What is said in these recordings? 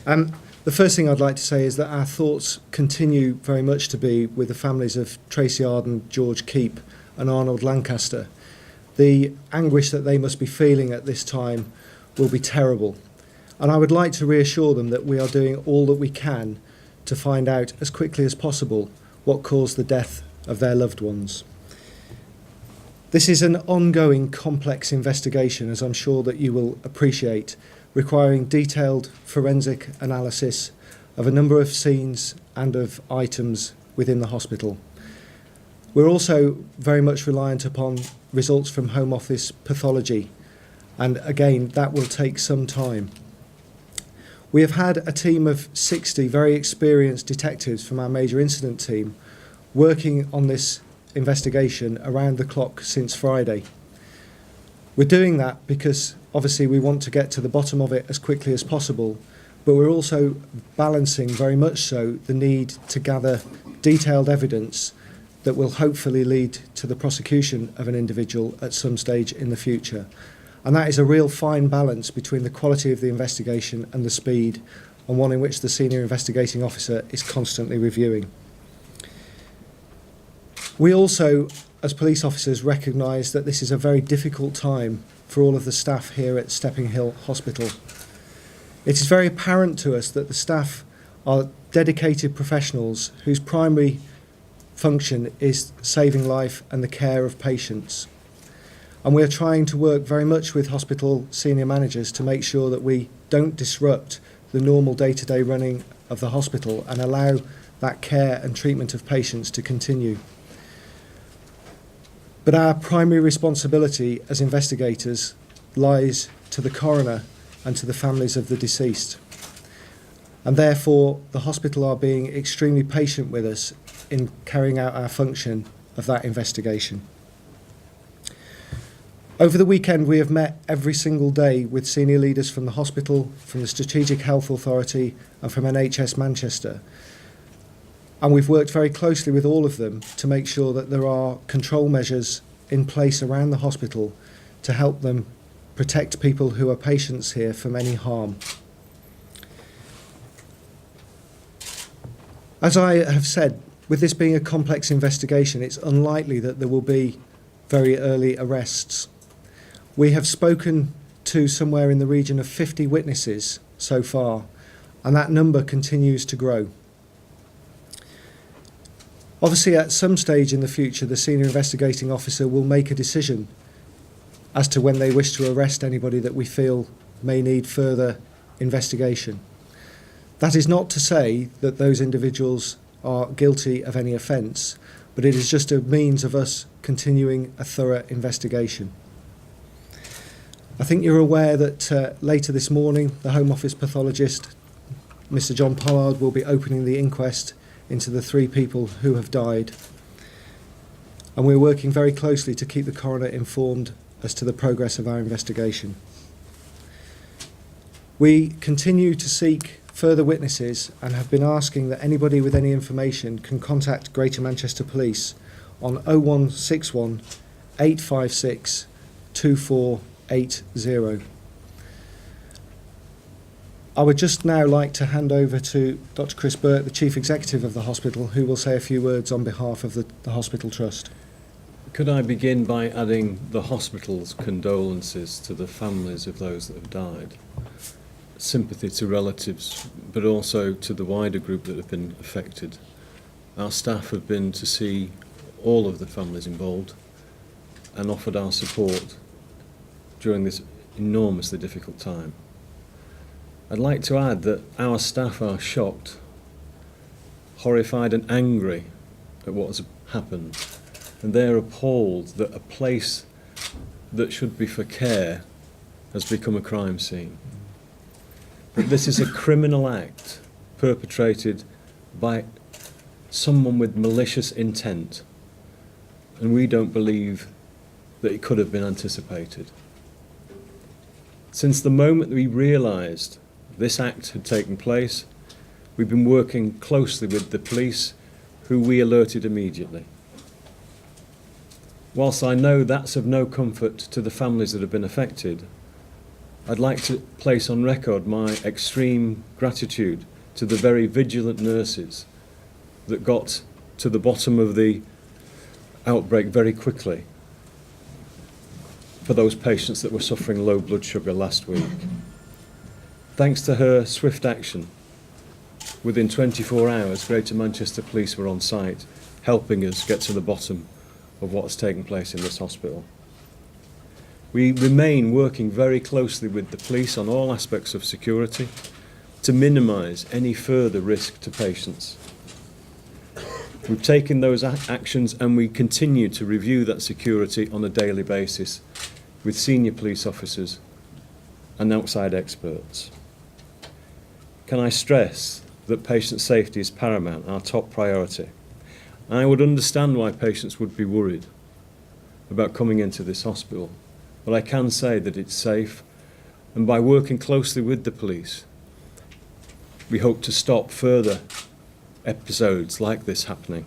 The first thing I'd like to say is that our thoughts continue very much to be with the families of Tracy Arden, George Keep and Arnold Lancaster. The anguish that they must be feeling at this time will be terrible. And I would like to reassure them that we are doing all that we can to find out as quickly as possible what caused the death of their loved ones. This is an ongoing complex investigation, as I'm sure that you will appreciate, requiring detailed forensic analysis of a number of scenes and of items within the hospital. We're also very much reliant upon results from Home Office pathology, and again, that will take some time. We have had a team of 60 very experienced detectives from our major incident team working on this investigation around the clock since Friday. We're doing that because obviously we want to get to the bottom of it as quickly as possible, but we're also balancing very much so the need to gather detailed evidence that will hopefully lead to the prosecution of an individual at some stage in the future. And that is a real fine balance between the quality of the investigation and the speed, and one in which the senior investigating officer is constantly reviewing. We also, as police officers, recognise that this is a very difficult time for all of the staff here at Stepping Hill Hospital. It is very apparent to us that the staff are dedicated professionals whose primary function is saving life and the care of patients. And we are trying to work very much with hospital senior managers to make sure that we don't disrupt the normal day-to-day running of the hospital and allow that care and treatment of patients to continue. But our primary responsibility as investigators lies to the coroner and to the families of the deceased. And therefore, the hospital are being extremely patient with us in carrying out our function of that investigation. Over the weekend, we have met every single day with senior leaders from the hospital, from the Strategic Health Authority and from NHS Manchester. And we've worked very closely with all of them to make sure that there are control measures in place around the hospital to help them protect people who are patients here from any harm. As I have said, with this being a complex investigation, it's unlikely that there will be very early arrests. We have spoken to somewhere in the region of 50 witnesses so far, and that number continues to grow. Obviously, at some stage in the future, the senior investigating officer will make a decision as to when they wish to arrest anybody that we feel may need further investigation. That is not to say that those individuals are guilty of any offence, but it is just a means of us continuing a thorough investigation. I think you're aware that later this morning, the Home Office pathologist, Mr. John Pollard, will be opening the inquest into the 3 people who have died. And we're working very closely to keep the coroner informed as to the progress of our investigation. We continue to seek further witnesses and have been asking that anybody with any information can contact Greater Manchester Police on 0161 856 2480. I would just now like to hand over to Dr. Chris Burke, the Chief Executive of the hospital, who will say a few words on behalf of the Hospital Trust. Could I begin by adding the hospital's condolences to the families of those that have died, sympathy to relatives, but also to the wider group that have been affected. Our staff have been to see all of the families involved and offered our support during this enormously difficult time. I'd like to add that our staff are shocked, horrified and angry at what has happened, and they're appalled that a place that should be for care has become a crime scene. But this is a criminal act perpetrated by someone with malicious intent, and we don't believe that it could have been anticipated. Since the moment we realised this act had taken place, we've been working closely with the police, who we alerted immediately. Whilst I know that's of no comfort to the families that have been affected, I'd like to place on record my extreme gratitude to the very vigilant nurses that got to the bottom of the outbreak very quickly for those patients that were suffering low blood sugar last week. Thanks to her swift action, within 24 hours, Greater Manchester Police were on site, helping us get to the bottom of what's taken place in this hospital. We remain working very closely with the police on all aspects of security to minimise any further risk to patients. We've taken those actions and we continue to review that security on a daily basis with senior police officers and outside experts. Can I stress that patient safety is paramount, our top priority? I would understand why patients would be worried about coming into this hospital, but I can say that it's safe, and by working closely with the police, we hope to stop further episodes like this happening.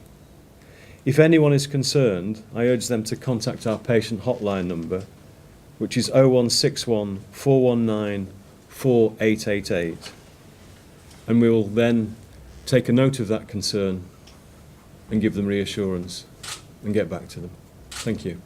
If anyone is concerned, I urge them to contact our patient hotline number, which is 0161 419 4888, and we will then take a note of that concern and give them reassurance and get back to them. Thank you.